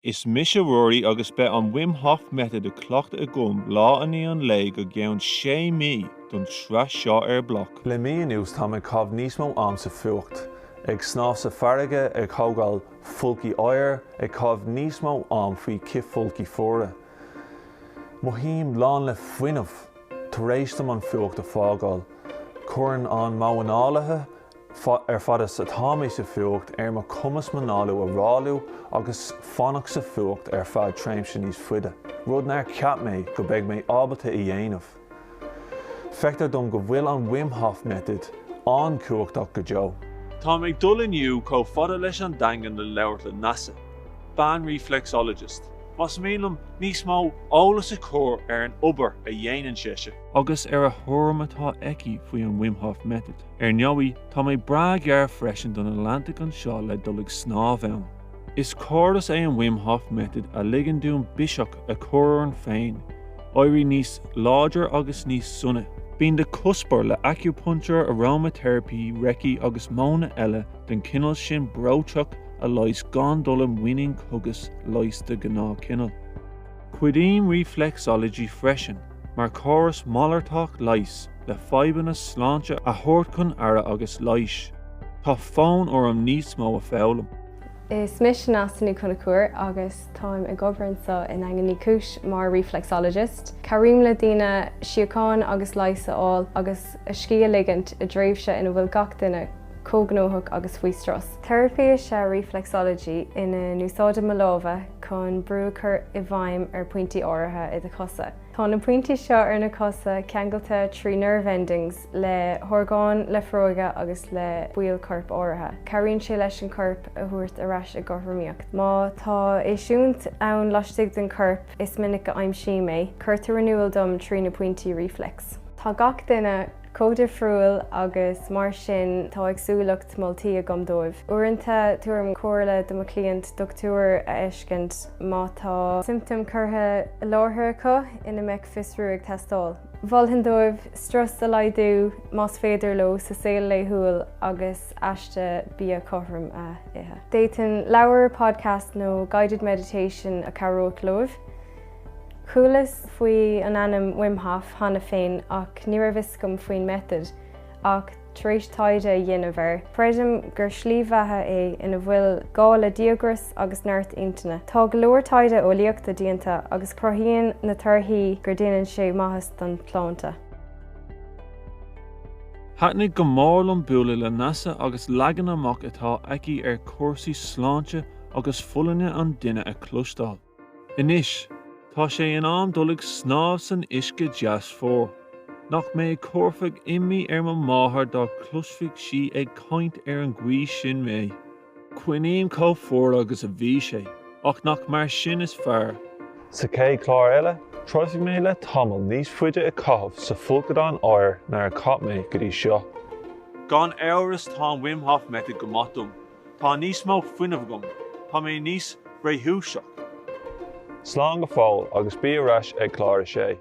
Is Misha Rory agus bet an Wim Hof Method a clocht a gum lá aní an lé go gceann 6 mí don tras seo BLOC. Le mí anius tá me cabh níos mó am sa fuacht. Ag snámh sa farige ag thógáil fulci oir ag cabh níos mó am faoi cith fulci fóra. Mohím lán le fuinmh tar éis am an fuacht a fágáil. Cuireann an mhaith fad is atá sa fuacht mar cumas manáú a ráú agus fannach sa fuacht fad tréimse níos fuide. Rud near ceap mé go beidh mé ábalta I dhéanamh. Feictar dom go bhfuil an Wim Hof Method an cuachtach go deo. Tá ag dul inniu có fada leis an Daingin le labhairt le Neasa, ban reflexologist. Mas mílam níos mó eolas a chur an obair a dhéanann séise. Agus a thuairim atá eici faoi an Wim Hof Method. Neamhaí tá mé bra ghar freisin don Atlantach an seo le dul ag snámh ann. Is córas an Wim Hof Method a ligean dún biseach a chur an féin, éirí níos láidir agus níos sunna. Bín de cuspar le acupuncture, aromatherapy, reiki agus móna eile den cineál sin broteach a leighis gan dul winning chugus leighis de gná cineál. Cuidim reflexology freisin, mar choras mhalartacha leighis le faibanna sláinte a thuirt chun ara agus leighis. Tá fón orm níos mó a fháilim. Is Neasa I Conchubhair agus táim a gobernsa in Daingin cúis mar reflexologist. Táim le daoine siocán agus Neasa Ó agus a scíal ligant a dréimhse ina bhfuil gach duine cógnóthach agus faoi stras. Therapy is reflexology ina núsáide malómha chun brúchar I bhaim pointí áirithe I do chosa. Tá na pointí seo na cosa ceangalta trí nerve endings le thorgáin, le fróga agus le bualadh corp áirithe. Caríonn sé leis an corp a thuairt arás a gothrmíocht. Má tá éisiúnt ann laistigh den corp is minic go aimsí mé, chuirtar renúil dom trí na pointí reflex. Tá gach duine códifriúil agus mar sin tá agsúlacht moltí a gom dóibh. Uaireanta tuairim cóirle do mo client doctúr a eiscint má tá symptom curtha láthair acu ina meic fisriú ag testáil. Bhil dóibh stras a laidú más féidir lo sa saoil léithúil agus aiste bí a chothairm a ithe. Déitin leabhar podcast nó guided meditation a carót loibh. Chualas faoi an anam Wim Hof hána féin ach ní raibh iscom faoin method ach tar éis taide dhéanamh. Freidim gur slíomhethe ina bhfuil gála diagras agus neart aontaine. Tá go leor taide óíochta díonta agus cruthaíonn na torthaí gur déanann sé maithas don plánta. Haitnig go mórlam bualadh le Neasa agus leagan amach atá aici cuasaí sláinte agus fullaine an duine a clústáil. Inis, tá sé in am dul ag snámh san uisce deas fór. Nach mé cuirfeadh imí mo máthair dá clusfaigh si ag caint an gcuí sin mé. Cuiníonn có fór agus a bhí sé, ach nach mar sin is fearr. Sa cé chlár eile, troisigh mé le tamil níos fuide a cabh sa fulcadán áir nar cap mé go dtí seo. Gan éras tá Wim Hof Method go matum, tá níos mó fuinmh gom, tá mé níos breithúiseach. Slán go fáil agus bí arás ag chlár sé.